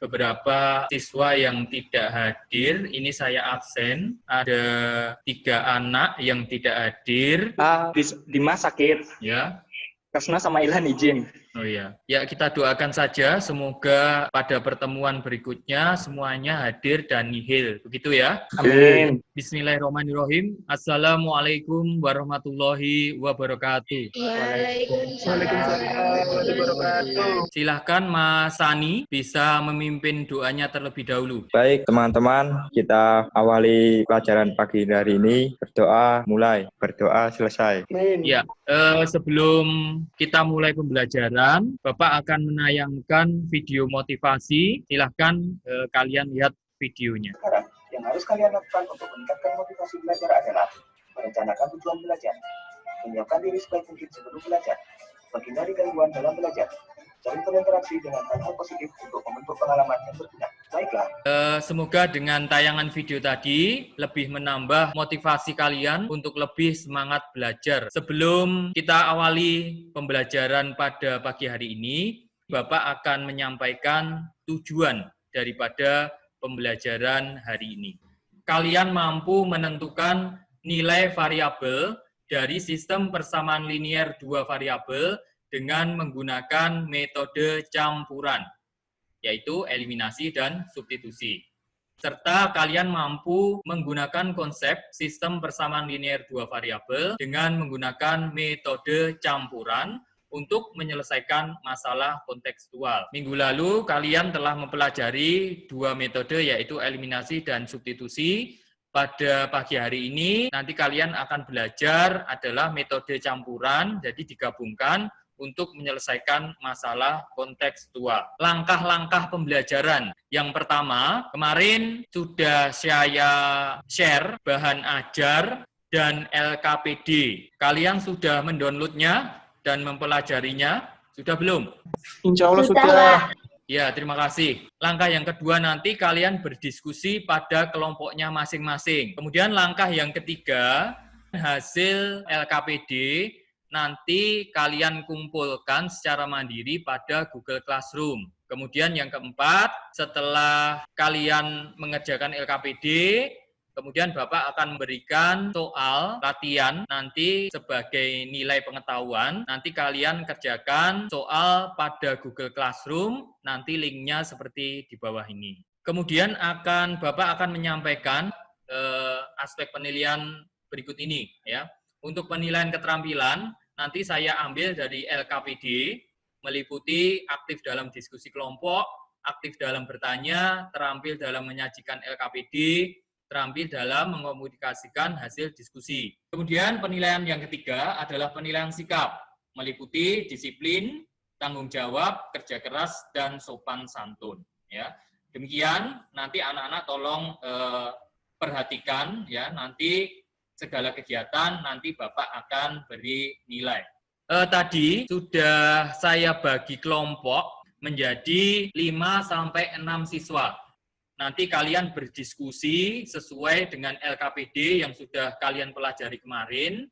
beberapa siswa yang tidak hadir. Ini saya absen. Ada 3 anak yang tidak hadir. Dimas sakit. Ya. Kasna sama Ilhan izin. Oh iya. Ya, kita doakan saja semoga pada pertemuan berikutnya semuanya hadir dan nihil. Begitu ya. Amin. Bismillahirrahmanirrahim. Assalamualaikum warahmatullahi wabarakatuh. Waalaikumsalam warahmatullahi wabarakatuh. Silahkan Mas Sani bisa memimpin doanya terlebih dahulu. Baik teman-teman, kita awali pelajaran pagi hari ini. Berdoa mulai, berdoa selesai. Amin. Ya, sebelum kita mulai pembelajaran, Bapak akan menayangkan video motivasi. Silahkan kalian lihat videonya. Sekarang, yang harus kalian lakukan untuk meningkatkan motivasi belajar adalah merencanakan tujuan belajar, menyiapkan diri sebaik mungkin sebelum belajar, menghindari gangguan dalam belajar, sering berinteraksi dengan hal-hal positif untuk membentuk pengalaman yang berguna. Baiklah. Semoga dengan tayangan video tadi lebih menambah motivasi kalian untuk lebih semangat belajar. Sebelum kita awali pembelajaran pada pagi hari ini, Bapak akan menyampaikan tujuan daripada pembelajaran hari ini. Kalian mampu menentukan nilai variabel dari sistem persamaan linier 2 variabel dengan menggunakan metode campuran, yaitu eliminasi dan substitusi. Serta kalian mampu menggunakan konsep sistem persamaan linier 2 variabel dengan menggunakan metode campuran untuk menyelesaikan masalah kontekstual. Minggu lalu kalian telah mempelajari 2 metode, yaitu eliminasi dan substitusi. Pada pagi hari ini nanti kalian akan belajar adalah metode campuran, jadi digabungkan untuk menyelesaikan masalah kontekstual. Langkah-langkah pembelajaran. Yang pertama, kemarin sudah saya share bahan ajar dan LKPD. Kalian sudah mendownloadnya dan mempelajarinya? Sudah belum? Insya Allah sudah. Ya, terima kasih. Langkah yang kedua nanti kalian berdiskusi pada kelompoknya masing-masing. Kemudian langkah yang ketiga, hasil LKPD nanti kalian kumpulkan secara mandiri pada Google Classroom. Kemudian yang keempat, setelah kalian mengerjakan LKPD, kemudian Bapak akan memberikan soal latihan nanti sebagai nilai pengetahuan. Nanti kalian kerjakan soal pada Google Classroom, nanti linknya seperti di bawah ini. Kemudian Bapak akan menyampaikan aspek penilaian berikut ini, ya. Untuk penilaian keterampilan, nanti saya ambil dari LKPD, meliputi aktif dalam diskusi kelompok, aktif dalam bertanya, terampil dalam menyajikan LKPD, terampil dalam mengomunikasikan hasil diskusi. Kemudian penilaian yang ketiga adalah penilaian sikap, meliputi disiplin, tanggung jawab, kerja keras, dan sopan santun. Ya, demikian. Nanti anak-anak tolong perhatikan, ya. Nanti segala kegiatan nanti Bapak akan beri nilai. Tadi sudah saya bagi kelompok menjadi 5-6 siswa. Nanti kalian berdiskusi sesuai dengan LKPD yang sudah kalian pelajari kemarin.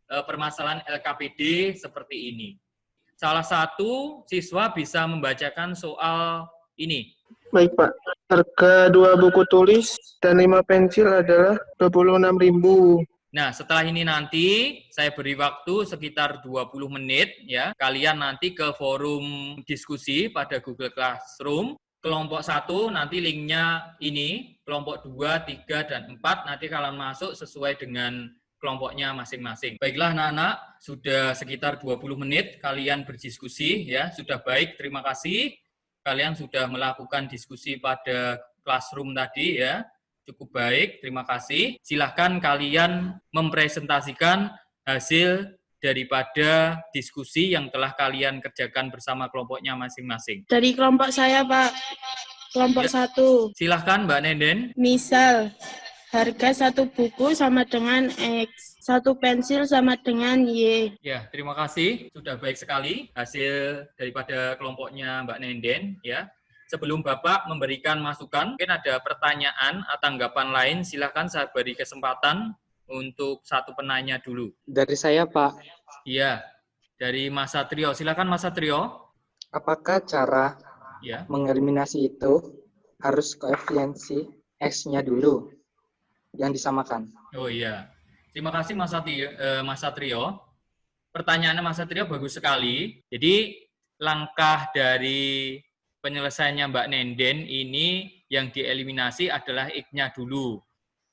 Permasalahan LKPD seperti ini. Salah satu siswa bisa membacakan soal ini. Baik Pak, harga 2 buku tulis dan 5 pensil adalah 26.000. Nah, setelah ini nanti saya beri waktu sekitar 20 menit ya. Kalian nanti ke forum diskusi pada Google Classroom. Kelompok 1 nanti linknya ini, kelompok 2, 3, dan 4 nanti kalian masuk sesuai dengan kelompoknya masing-masing. Baiklah anak-anak, sudah sekitar 20 menit kalian berdiskusi ya. Sudah baik, terima kasih. Kalian sudah melakukan diskusi pada classroom tadi ya. Cukup baik, terima kasih. Silahkan kalian mempresentasikan hasil daripada diskusi yang telah kalian kerjakan bersama kelompoknya masing-masing. Dari kelompok saya, Pak. Kelompok 1. Silahkan Mbak Nenden. Misal, harga 1 buku sama dengan X. 1 pensil sama dengan Y. Ya, terima kasih. Sudah baik sekali hasil daripada kelompoknya Mbak Nenden. Ya, sebelum Bapak memberikan masukan, mungkin ada pertanyaan atau tanggapan lain. Silakan saya beri kesempatan untuk satu penanya dulu. Dari saya, Pak. Iya, dari Mas Satrio. Silakan Mas Satrio. Apakah cara Ya. Mengeliminasi itu harus koefisiensi X-nya dulu yang disamakan. Oh iya. Terima kasih Mas Satrio. Pertanyaannya Mas Satrio bagus sekali. Jadi langkah dari penyelesaiannya Mbak Nenden ini yang dieliminasi adalah X-nya dulu.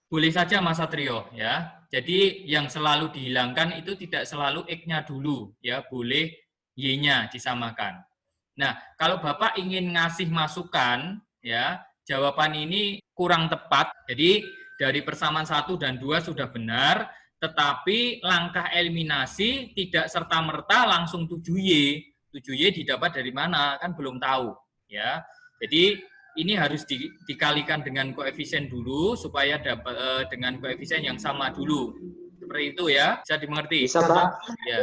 Boleh saja Mas Satrio ya. Jadi yang selalu dihilangkan itu tidak selalu X-nya dulu ya, boleh Y-nya disamakan. Nah, kalau Bapak ingin ngasih masukan ya, jawaban ini kurang tepat. Jadi dari persamaan 1 dan 2 sudah benar, tetapi langkah eliminasi tidak serta-merta langsung 7Y. 7Y didapat dari mana? Kan belum tahu ya. Jadi ini harus dikalikan dengan koefisien dulu supaya dapat dengan koefisien yang sama dulu. Seperti itu ya, bisa dimengerti? Bisa, Pak? Ya.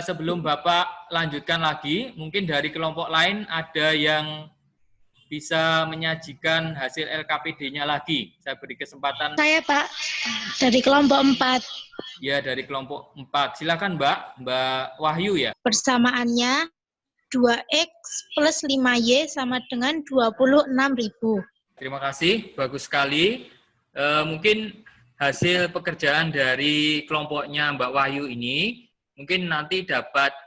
Sebelum Bapak lanjutkan lagi, mungkin dari kelompok lain ada yang bisa menyajikan hasil LKPD-nya lagi. Saya beri kesempatan. Saya, Pak, dari kelompok 4. Ya, dari kelompok 4. Silakan Mbak Wahyu ya. Persamaannya 2X plus 5Y sama dengan 26.000. Terima kasih, bagus sekali. Mungkin hasil pekerjaan dari kelompoknya Mbak Wahyu ini mungkin nanti dapat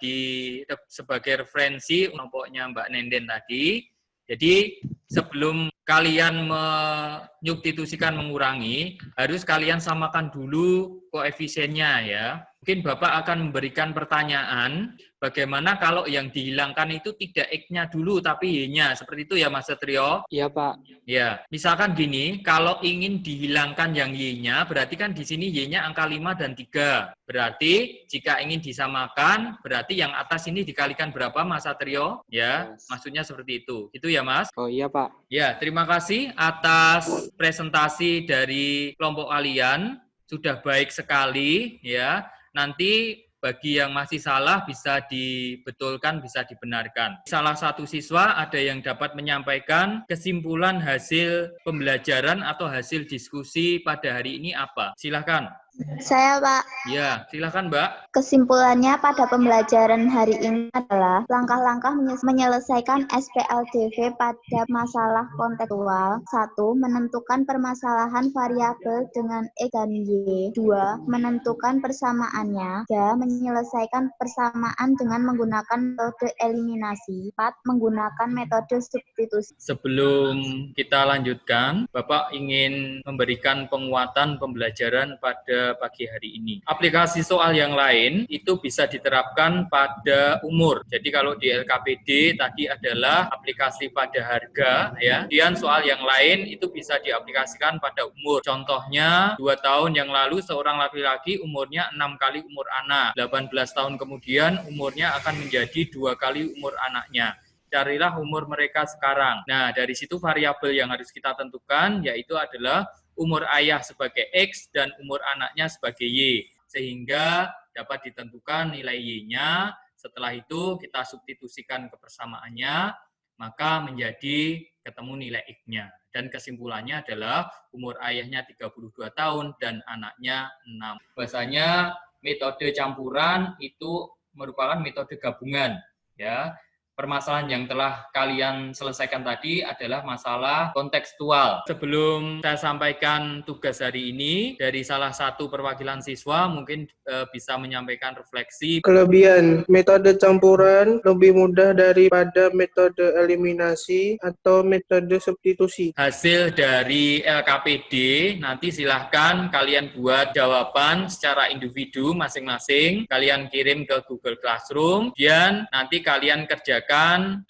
sebagai referensi kelompoknya Mbak Nenden tadi. Jadi sebelum kalian menyubstitusikan mengurangi, harus kalian samakan dulu koefisiennya ya. Mungkin Bapak akan memberikan pertanyaan, bagaimana kalau yang dihilangkan itu tidak X-nya dulu, tapi Y-nya. Seperti itu ya Mas Satrio? Iya, Pak. Ya, misalkan gini, kalau ingin dihilangkan yang Y-nya, berarti kan di sini Y-nya angka 5 dan 3. Berarti jika ingin disamakan, berarti yang atas ini dikalikan berapa Mas Satrio? Ya, Yes. maksudnya seperti itu. Itu ya Mas? Oh iya, Pak. Ya, terima kasih atas presentasi dari kelompok kalian. Sudah baik sekali ya. Nanti bagi yang masih salah bisa dibetulkan, bisa dibenarkan. Salah satu siswa ada yang dapat menyampaikan kesimpulan hasil pembelajaran atau hasil diskusi pada hari ini apa? Silakan. Saya, Pak. Ya, silakan Mbak. Kesimpulannya pada pembelajaran hari ini adalah langkah-langkah menyelesaikan SPLDV pada masalah kontekstual. 1. Menentukan permasalahan variabel dengan X dan Y. 2. Menentukan persamaannya. 3. Menyelesaikan persamaan dengan menggunakan metode eliminasi. 4. Menggunakan metode substitusi. Sebelum kita lanjutkan, Bapak ingin memberikan penguatan pembelajaran pada pagi hari ini. Aplikasi soal yang lain itu bisa diterapkan pada umur. Jadi kalau di LKPD tadi adalah aplikasi pada harga ya. Kemudian soal yang lain itu bisa diaplikasikan pada umur. Contohnya 2 tahun yang lalu seorang laki-laki umurnya 6 kali umur anak. 18 tahun kemudian umurnya akan menjadi 2 kali umur anaknya. Carilah umur mereka sekarang. Nah, dari situ variabel yang harus kita tentukan yaitu adalah umur ayah sebagai X dan umur anaknya sebagai Y. Sehingga dapat ditentukan nilai Y-nya. Setelah itu kita substitusikan ke persamaannya, maka menjadi ketemu nilai X-nya. Dan kesimpulannya adalah umur ayahnya 32 tahun dan anaknya 6. Bahasanya metode campuran itu merupakan metode gabungan. Ya. Permasalahan yang telah kalian selesaikan tadi adalah masalah kontekstual. Sebelum saya sampaikan tugas hari ini, dari salah satu perwakilan siswa mungkin bisa menyampaikan refleksi. Kelebihan metode campuran lebih mudah daripada metode eliminasi atau metode substitusi. Hasil dari LKPD, nanti silahkan kalian buat jawaban secara individu masing-masing. Kalian kirim ke Google Classroom, dan nanti kalian kerjakan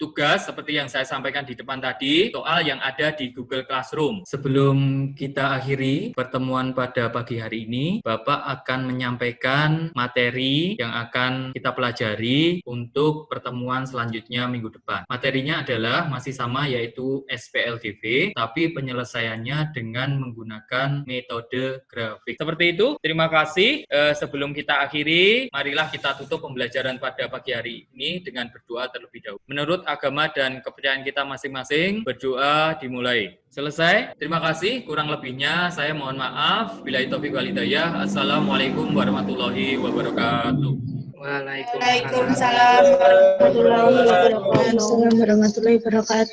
tugas seperti yang saya sampaikan di depan tadi, soal yang ada di Google Classroom. Sebelum kita akhiri pertemuan pada pagi hari ini, Bapak akan menyampaikan materi yang akan kita pelajari untuk pertemuan selanjutnya minggu depan. Materinya adalah masih sama, yaitu SPLDV, tapi penyelesaiannya dengan menggunakan metode grafik. Seperti itu, terima kasih. Sebelum kita akhiri, marilah kita tutup pembelajaran pada pagi hari ini dengan berdoa terlebih dahulu. Menurut agama dan kepercayaan kita masing-masing, berdoa dimulai. Selesai. Terima kasih. Kurang lebihnya saya mohon maaf. Billahi taufiq wal hidayah. Assalamualaikum warahmatullahi wabarakatuh. Waalaikumsalam. Waalaikumsalam warahmatullahi wabarakatuh. Assalamualaikum warahmatullahi wabarakatuh.